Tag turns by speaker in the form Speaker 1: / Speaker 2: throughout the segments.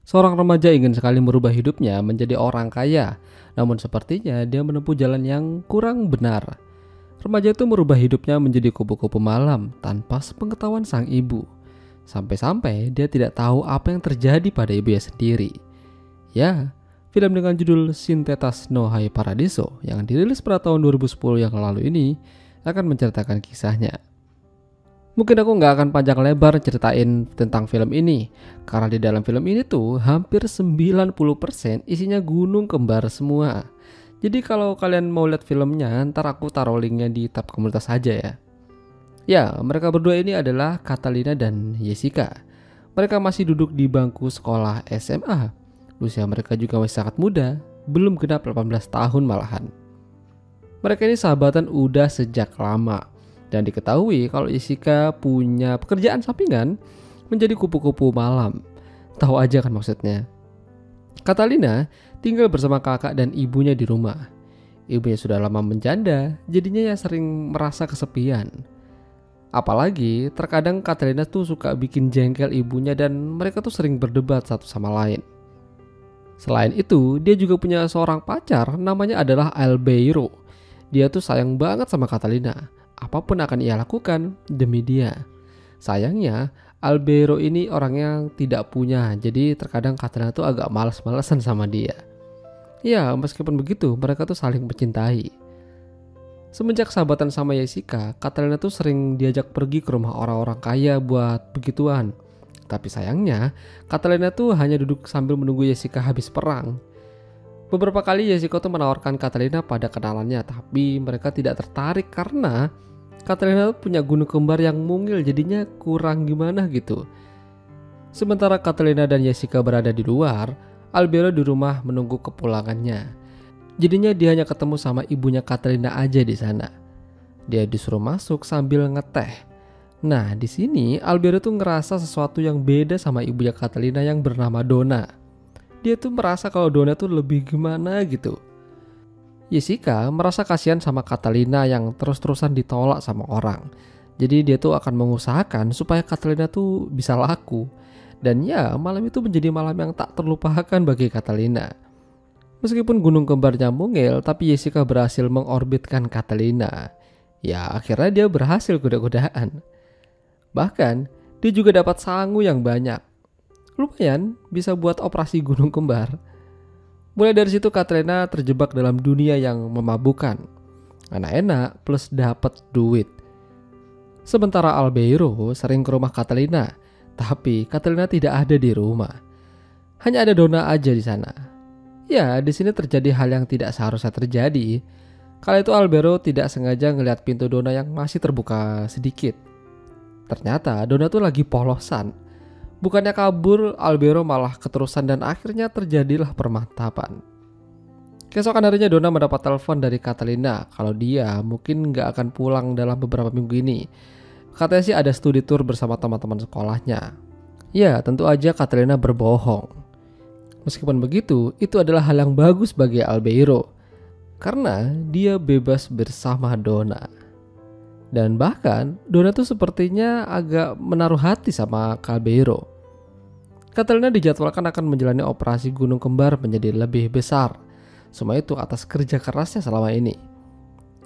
Speaker 1: Seorang remaja ingin sekali merubah hidupnya menjadi orang kaya, namun sepertinya dia menempuh jalan yang kurang benar. Remaja itu merubah hidupnya menjadi kupu-kupu malam tanpa sepengetahuan sang ibu. Sampai-sampai dia tidak tahu apa yang terjadi pada ibunya sendiri. Ya, film dengan judul Sintetas no Hai Paradiso yang dirilis pada tahun 2010 yang lalu ini akan menceritakan kisahnya. Mungkin aku nggak akan panjang lebar ceritain tentang film ini, karena di dalam film ini tuh hampir 90% isinya gunung kembar semua. Jadi kalau kalian mau lihat filmnya, ntar aku taruh linknya di tab komunitas aja ya. Ya, mereka berdua ini adalah Catalina dan Jessica. Mereka masih duduk di bangku sekolah SMA. Usia mereka juga masih sangat muda, belum genap 18 tahun malahan. Mereka ini sahabatan udah sejak lama. Dan diketahui kalau Jessica punya pekerjaan sampingan menjadi kupu-kupu malam. Tahu aja kan maksudnya. Catalina tinggal bersama kakak dan ibunya di rumah. Ibunya sudah lama menjanda, jadinya ya sering merasa kesepian. Apalagi terkadang Catalina tuh suka bikin jengkel ibunya dan mereka tuh sering berdebat satu sama lain. Selain itu, dia juga punya seorang pacar namanya adalah Albeiro. Dia tuh sayang banget sama Catalina. Apapun akan ia lakukan demi dia. Sayangnya Albeiro ini orangnya tidak punya, jadi terkadang Catalina tuh agak malas-malesan sama dia. Ya, meskipun begitu mereka tuh saling mencintai. Semenjak sahabatan sama Jessica, Catalina tuh sering diajak pergi ke rumah orang-orang kaya buat begituan. Tapi sayangnya Catalina tuh hanya duduk sambil menunggu Jessica habis perang. Beberapa kali Jessica tuh menawarkan Catalina pada kenalannya, tapi mereka tidak tertarik karena Catalina punya gunung kembar yang mungil, jadinya kurang gimana gitu. Sementara Catalina dan Jessica berada di luar, Albeiro di rumah menunggu kepulangannya. Jadinya dia hanya ketemu sama ibunya Catalina aja di sana. Dia disuruh masuk sambil ngeteh. Nah, di sini Albeiro tuh ngerasa sesuatu yang beda sama ibunya Catalina yang bernama Donna. Dia tuh merasa kalau Donna tuh lebih gimana gitu. Jessica merasa kasihan sama Catalina yang terus-terusan ditolak sama orang. Jadi dia tuh akan mengusahakan supaya Catalina tuh bisa laku. Dan ya, malam itu menjadi malam yang tak terlupakan bagi Catalina. Meskipun gunung kembarnya mungil, tapi Jessica berhasil mengorbitkan Catalina. Ya, akhirnya dia berhasil kuda-kudaan. Bahkan, dia juga dapat sangu yang banyak. Lumayan bisa buat operasi gunung kembar. Mulai dari situ Catalina terjebak dalam dunia yang memabukkan. Enak-enak plus dapat duit. Sementara Albeiro sering ke rumah Catalina, tapi Catalina tidak ada di rumah. Hanya ada Donna aja di sana. Ya, di sini terjadi hal yang tidak seharusnya terjadi. Kala itu Albeiro tidak sengaja ngelihat pintu Donna yang masih terbuka sedikit. Ternyata Donna tuh lagi polosan. Bukannya kabur, Albeiro malah keterusan dan akhirnya terjadilah permantapan. Keesokan harinya Donna mendapat telepon dari Catalina kalau dia mungkin gak akan pulang dalam beberapa minggu ini. Katanya sih ada studi tour bersama teman-teman sekolahnya. Ya, tentu aja Catalina berbohong. Meskipun begitu, itu adalah hal yang bagus bagi Albeiro. Karena dia bebas bersama Donna. Dan bahkan Donna tuh sepertinya agak menaruh hati sama Albeiro. Catalina dijadwalkan akan menjalani operasi gunung kembar menjadi lebih besar. Semua itu atas kerja kerasnya selama ini.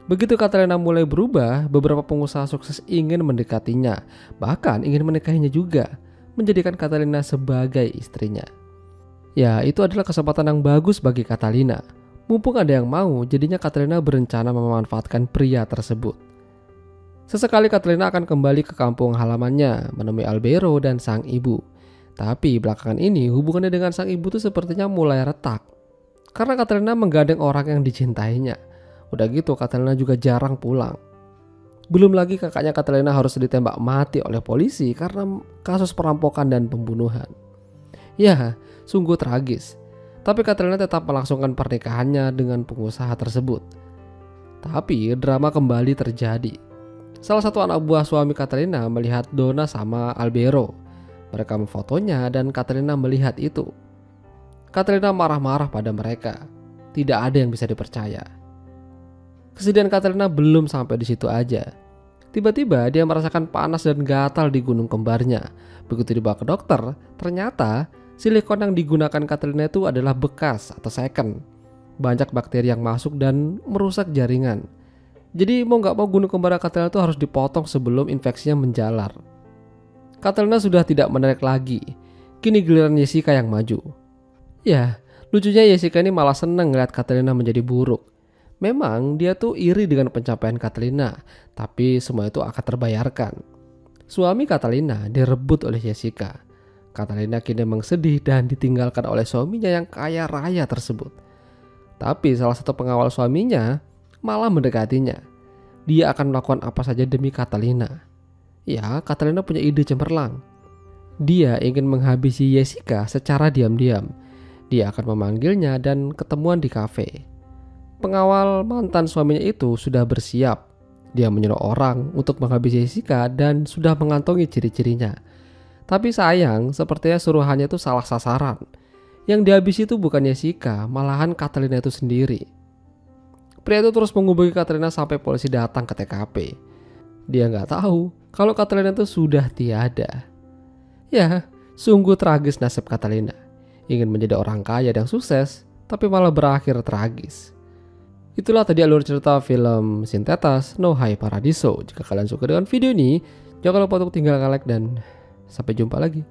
Speaker 1: Begitu Catalina mulai berubah, beberapa pengusaha sukses ingin mendekatinya, bahkan ingin menikahinya juga, menjadikan Catalina sebagai istrinya. Ya, itu adalah kesempatan yang bagus bagi Catalina. Mumpung ada yang mau, jadinya Catalina berencana memanfaatkan pria tersebut. Sesekali Catalina akan kembali ke kampung halamannya menemui Albeiro dan sang ibu. Tapi belakangan ini hubungannya dengan sang ibu tuh sepertinya mulai retak. Karena Catalina menggandeng orang yang dicintainya. Udah gitu Catalina juga jarang pulang. Belum lagi kakaknya Catalina harus ditembak mati oleh polisi karena kasus perampokan dan pembunuhan. Ya, sungguh tragis. Tapi Catalina tetap melangsungkan pernikahannya dengan pengusaha tersebut. Tapi drama kembali terjadi. Salah satu anak buah suami Catalina melihat Donna sama Albeiro. Mereka memfotonya dan Catalina melihat itu. Catalina marah-marah pada mereka. Tidak ada yang bisa dipercaya. Kesedihan Catalina belum sampai di situ aja. Tiba-tiba dia merasakan panas dan gatal di gunung kembarnya. Begitu dibawa ke dokter, ternyata Silikon yang digunakan Katrina itu adalah bekas atau second. Banyak bakteri yang masuk dan merusak jaringan. Jadi mau nggak mau gunung kembar Katrina itu harus dipotong sebelum infeksinya menjalar. Katrina sudah tidak menarik lagi. Kini giliran Jessica yang maju. Ya, lucunya Jessica ini malah seneng ngeliat Katrina menjadi buruk. Memang dia tuh iri dengan pencapaian Katrina, tapi semua itu akan terbayarkan. Suami Katrina direbut oleh Jessica. Katrina kini memang sedih dan ditinggalkan oleh suaminya yang kaya raya tersebut. Tapi salah satu pengawal suaminya malah mendekatinya. Dia akan melakukan apa saja demi Katrina. Ya, Katrina punya ide cemerlang. Dia ingin menghabisi Jessica secara diam-diam. Dia akan memanggilnya dan ketemuan di kafe. Pengawal mantan suaminya itu sudah bersiap. Dia menyuruh orang untuk menghabisi Jessica dan sudah mengantongi ciri-cirinya. Tapi sayang, sepertinya suruhannya itu salah sasaran. Yang dihabisi itu bukan Jessica, malahan Katrina itu sendiri. Pria itu terus menghubungi Katrina sampai polisi datang ke TKP. Dia nggak tahu kalau Katrina itu sudah tiada. Ya, sungguh tragis nasib Katrina. Ingin menjadi orang kaya dan sukses, tapi malah berakhir tragis. Itulah tadi alur cerita film Sintetas No Hai Paradiso. Jika kalian suka dengan video ini, jangan lupa untuk tinggalkan like dan sampai jumpa lagi.